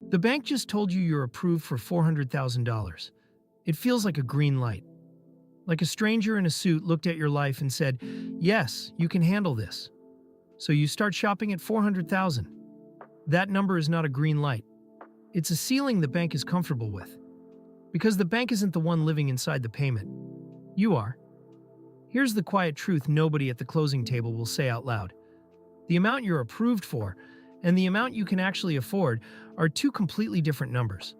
The bank just told you you're approved for $400,000. It feels like a green light. Like a stranger in a suit looked at your life and said, "Yes, you can handle this." So you start shopping at 400,000. That number is not a green light. It's a ceiling the bank is comfortable with. Because the bank isn't the one living inside the payment. You are. Here's the quiet truth nobody at the closing table will say out loud. The amount you're approved for and the amount you can actually afford are two completely different numbers.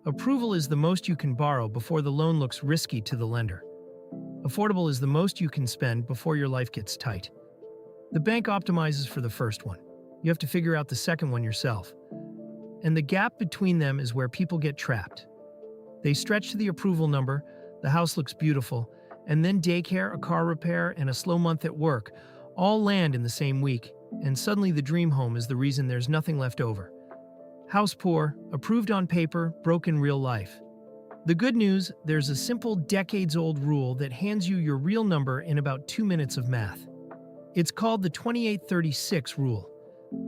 Approval is the most you can borrow before the loan looks risky to the lender. Affordable is the most you can spend before your life gets tight. The bank optimizes for the first one. You have to figure out the second one yourself. And the gap between them is where people get trapped. They stretch to the approval number, the house looks beautiful, and then daycare, a car repair, and a slow month at work all land in the same week, and suddenly the dream home is the reason there's nothing left over. House poor, approved on paper, broke in real life. The good news, there's a simple decades-old rule that hands you your real number in about 2 minutes of math. It's called the 28-36 rule.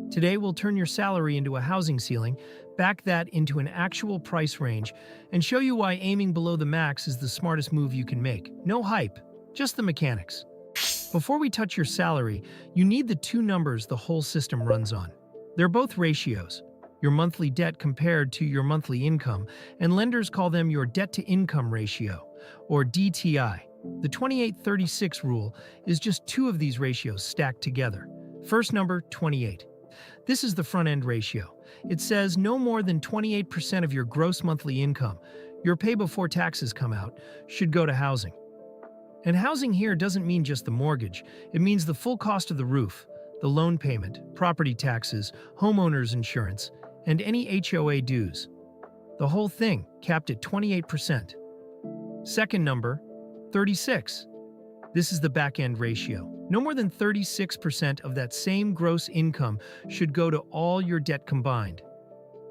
Today we'll turn your salary into a housing ceiling, back that into an actual price range, and show you why aiming below the max is the smartest move you can make. No hype, just the mechanics. Before we touch your salary, you need the two numbers the whole system runs on. They're both ratios. Your monthly debt compared to your monthly income, and lenders call them your debt-to-income ratio, or DTI. The 28-36 rule is just two of these ratios stacked together. First number, 28. This is the front-end ratio. It says no more than 28% of your gross monthly income, your pay before taxes come out, should go to housing. And housing here doesn't mean just the mortgage. It means the full cost of the roof, the loan payment, property taxes, homeowner's insurance, and any HOA dues. The whole thing capped at 28%. Second number, 36. This is the back-end ratio. No more than 36% of that same gross income should go to all your debt combined.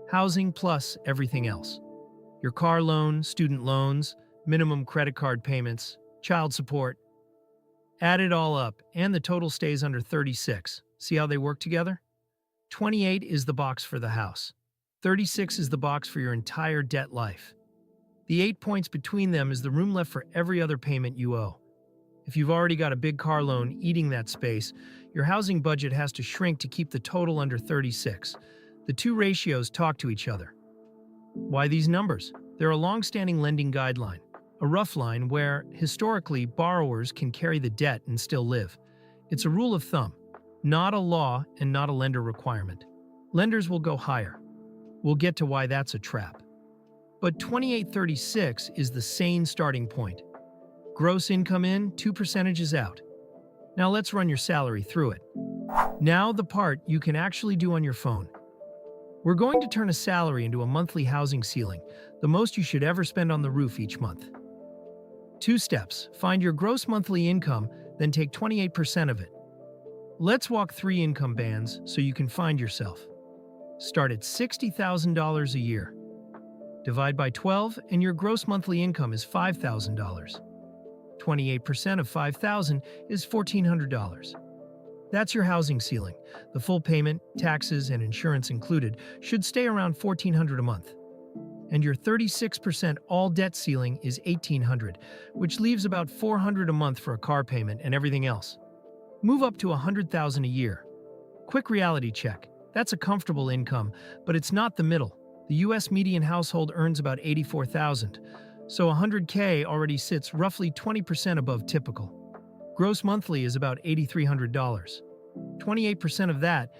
Housing plus everything else. Your car loan, student loans, minimum credit card payments, child support. Add it all up, and the total stays under 36. See how they work together? 28 is the box for the house. 36 is the box for your entire debt life. The 8 points between them is the room left for every other payment you owe. If you've already got a big car loan eating that space, your housing budget has to shrink to keep the total under 36. The two ratios talk to each other. Why these numbers? They're a long-standing lending guideline, a rough line where, historically, borrowers can carry the debt and still live. It's a rule of thumb, not a law and not a lender requirement. Lenders will go higher. We'll get to why that's a trap. But 28-36 is the sane starting point. Gross income in, 2% out. Now let's run your salary through it. Now the part you can actually do on your phone. We're going to turn a salary into a monthly housing ceiling, the most you should ever spend on the roof each month. 2 steps. Find your gross monthly income, then take 28% of it. Let's walk 3 income bands so you can find yourself. Start at $60,000 a year. Divide by 12 and your gross monthly income is $5,000. 28% of $5,000 is $1,400. That's your housing ceiling. The full payment, taxes, and insurance included should stay around $1,400 a month. And your 36% all debt ceiling is $1,800, which leaves about $400 a month for a car payment and everything else. Move up to $100,000 a year. Quick reality check. That's a comfortable income, but it's not the middle. The US median household earns about $84,000. So $100K already sits roughly 20% above typical. Gross monthly is about $8,300. 28% of that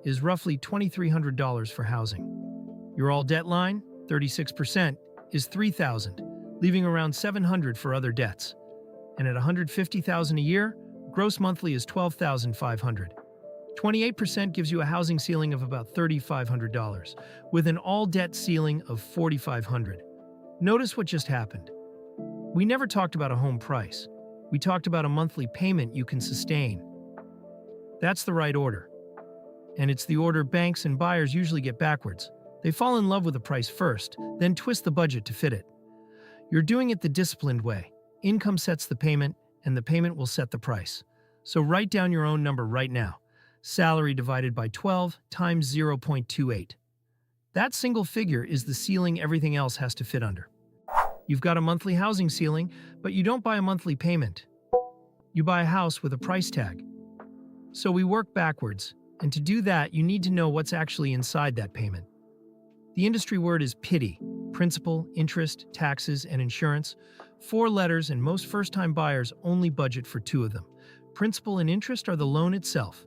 is roughly $2,300 for housing. Your all debt line, 36%, is $3,000, leaving around $700 for other debts. And at $150,000 a year, gross monthly is $12,500. 28% gives you a housing ceiling of about $3,500, with an all debt ceiling of $4,500. Notice what just happened. We never talked about a home price. We talked about a monthly payment you can sustain. That's the right order. And it's the order banks and buyers usually get backwards. They fall in love with the price first, then twist the budget to fit it. You're doing it the disciplined way. Income sets the payment, and the payment will set the price. So write down your own number right now. Salary divided by 12 times 0.28. That single figure is the ceiling everything else has to fit under. You've got a monthly housing ceiling, but you don't buy a monthly payment. You buy a house with a price tag. So we work backwards, and to do that, you need to know what's actually inside that payment. The industry word is PITI, principal, interest, taxes, and insurance. 4 letters, and most first-time buyers only budget for 2 of them. Principal and interest are the loan itself.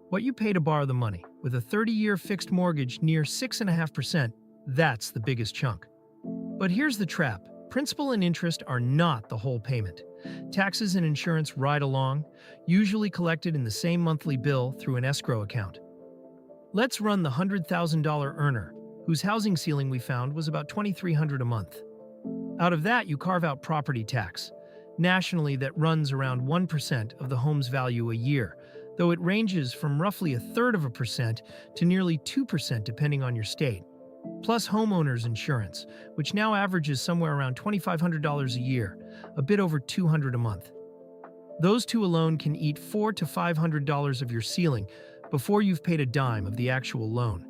What you pay to borrow the money, with a 30-year fixed mortgage near 6.5%, that's the biggest chunk. But here's the trap. Principal and interest are not the whole payment. Taxes and insurance ride along, usually collected in the same monthly bill through an escrow account. Let's run the $100,000 earner, whose housing ceiling we found was about $2,300 a month. Out of that, you carve out property tax. Nationally, that runs around 1% of the home's value a year, though it ranges from roughly 1/3% to nearly 2% depending on your state. Plus homeowners insurance, which now averages somewhere around $2,500 a year, a bit over $200 a month. Those two alone can eat $400 to $500 of your ceiling before you've paid a dime of the actual loan.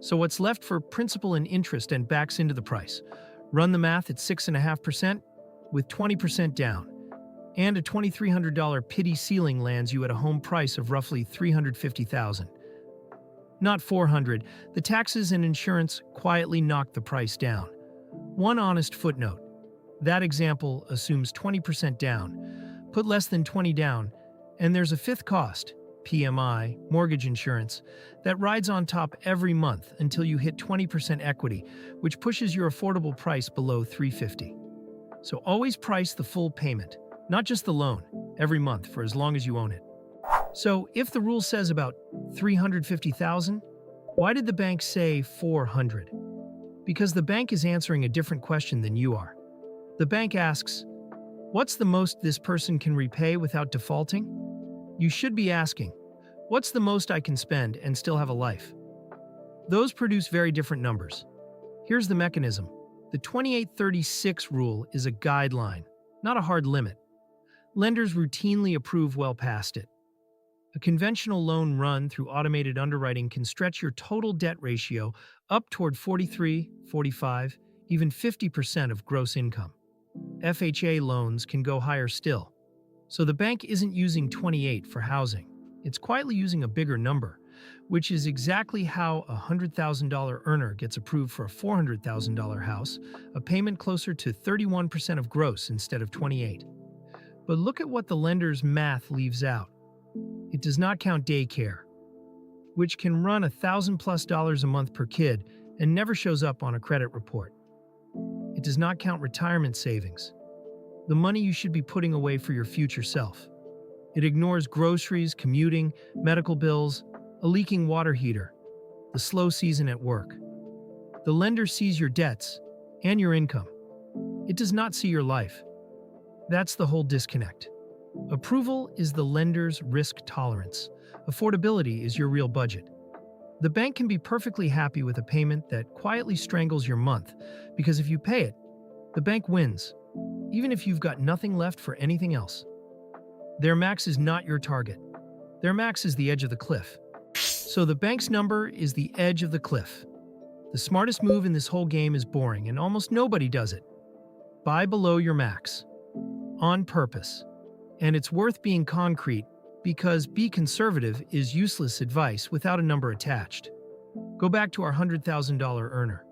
So what's left for principal and interest and backs into the price? Run the math at 6.5% with 20% down, and a $2,300 PITI ceiling lands you at a home price of roughly $350,000. Not $400, the taxes and insurance quietly knock the price down. One honest footnote: that example assumes 20% down. Put less than 20 down, and there's a fifth cost, PMI, mortgage insurance, that rides on top every month until you hit 20% equity, which pushes your affordable price below $350. So always price the full payment, not just the loan, every month for as long as you own it. So if the rule says about $350,000, why did the bank say $400? Because the bank is answering a different question than you are. The bank asks, what's the most this person can repay without defaulting? You should be asking, what's the most I can spend and still have a life? Those produce very different numbers. Here's the mechanism. The 2836 rule is a guideline, not a hard limit. Lenders routinely approve well past it. A conventional loan run through automated underwriting can stretch your total debt ratio up toward 43, 45, even 50% of gross income. FHA loans can go higher still. So the bank isn't using 28 for housing. It's quietly using a bigger number, which is exactly how a $100,000 earner gets approved for a $400,000 house, a payment closer to 31% of gross instead of 28. But look at what the lender's math leaves out. It does not count daycare, which can run $1,000+ a month per kid and never shows up on a credit report. It does not count retirement savings, the money you should be putting away for your future self. It ignores groceries, commuting, medical bills, a leaking water heater, the slow season at work. The lender sees your debts and your income. It does not see your life. That's the whole disconnect. Approval is the lender's risk tolerance. Affordability is your real budget. The bank can be perfectly happy with a payment that quietly strangles your month, because if you pay it, the bank wins, even if you've got nothing left for anything else. Their max is not your target. Their max is the edge of the cliff. So the bank's number is the edge of the cliff. The smartest move in this whole game is boring, and almost nobody does it. Buy below your max. On purpose. And it's worth being concrete, because be conservative is useless advice without a number attached. Go back to our $100,000 earner.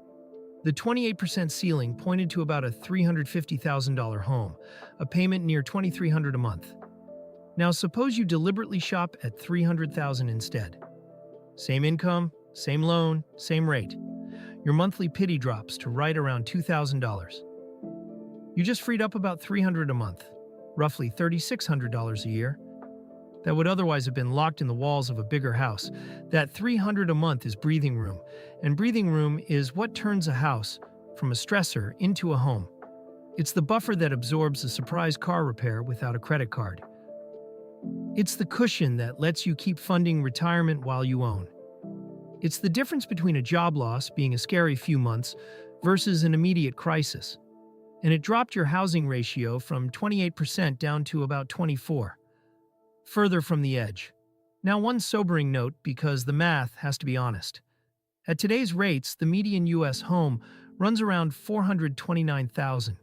The 28% ceiling pointed to about a $350,000 home, a payment near $2,300 a month. Now suppose you deliberately shop at $300,000 instead. Same income, same loan, same rate. Your monthly PITI drops to right around $2,000. You just freed up about $300 a month, roughly $3,600 a year. That would otherwise have been locked in the walls of a bigger house. That $300 a month is breathing room, and breathing room is what turns a house from a stressor into a home. It's the buffer that absorbs a surprise car repair without a credit card. It's the cushion that lets you keep funding retirement while you own. It's the difference between a job loss being a scary few months versus an immediate crisis. And it dropped your housing ratio from 28% down to about 24%. Further from the edge. Now one sobering note, because the math has to be honest. At today's rates, the median U.S. home runs around $429,000.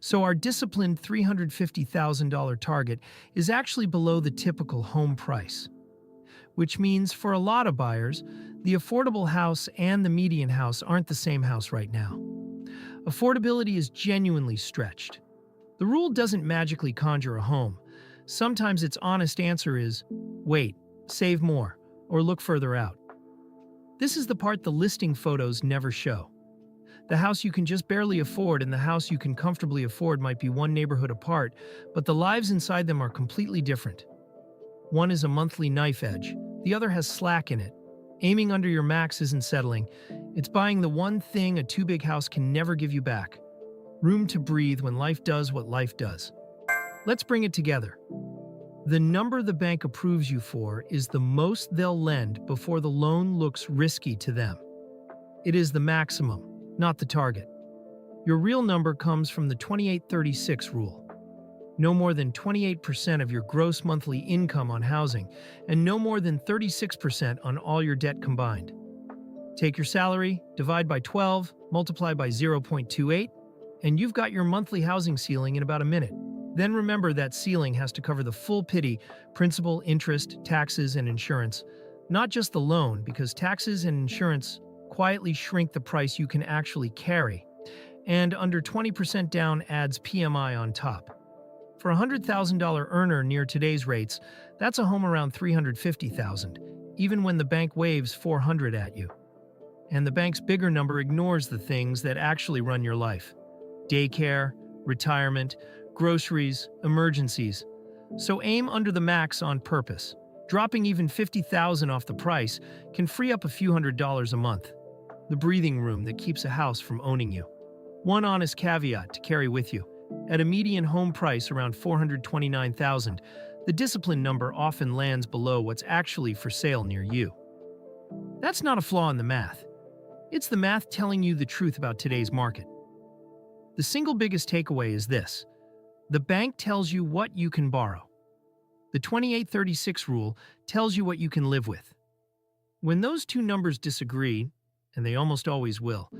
So our disciplined $350,000 target is actually below the typical home price, which means for a lot of buyers, the affordable house and the median house aren't the same house right now. Affordability is genuinely stretched. The rule doesn't magically conjure a home. Sometimes its honest answer is, wait, save more, or look further out. This is the part the listing photos never show. The house you can just barely afford and the house you can comfortably afford might be one neighborhood apart, but the lives inside them are completely different. One is a monthly knife edge, the other has slack in it. Aiming under your max isn't settling. It's buying the one thing a too-big house can never give you back. Room to breathe when life does what life does. Let's bring it together. The number the bank approves you for is the most they'll lend before the loan looks risky to them. It is the maximum, not the target. Your real number comes from the 28-36 rule. No more than 28% of your gross monthly income on housing, and no more than 36% on all your debt combined. Take your salary, divide by 12, multiply by 0.28, and you've got your monthly housing ceiling in about a minute. Then remember that ceiling has to cover the full PITI, principal, interest, taxes, and insurance, not just the loan, because taxes and insurance quietly shrink the price you can actually carry, and under 20% down adds PMI on top. For a $100,000 earner near today's rates, that's a home around $350,000, even when the bank waves $400 at you. And the bank's bigger number ignores the things that actually run your life: daycare, retirement, groceries, emergencies. So aim under the max on purpose. Dropping even $50,000 off the price can free up a few $100s a month. The breathing room that keeps a house from owning you. One honest caveat to carry with you: at a median home price around $429,000, the discipline number often lands below what's actually for sale near you. That's not a flaw in the math. It's the math telling you the truth about today's market. The single biggest takeaway is this: the bank tells you what you can borrow. The 28-36 rule tells you what you can live with. When those two numbers disagree, and they almost always will,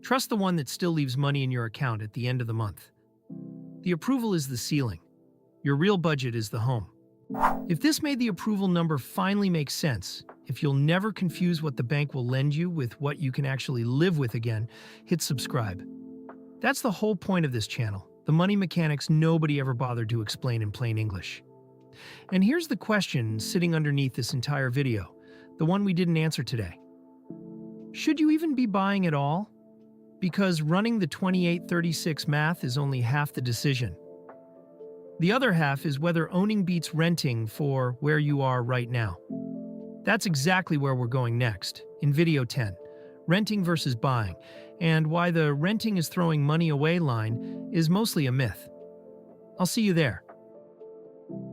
trust the one that still leaves money in your account at the end of the month. The approval is the ceiling. Your real budget is the home. If this made the approval number finally make sense, if you'll never confuse what the bank will lend you with what you can actually live with again, hit subscribe. That's the whole point of this channel, the money mechanics nobody ever bothered to explain in plain English. And here's the question sitting underneath this entire video, the one we didn't answer today. Should you even be buying at all? Because running the 28-36 math is only half the decision. The other half is whether owning beats renting for where you are right now. That's exactly where we're going next, in video 10, renting versus buying, and why the renting is throwing money away line is mostly a myth. I'll see you there.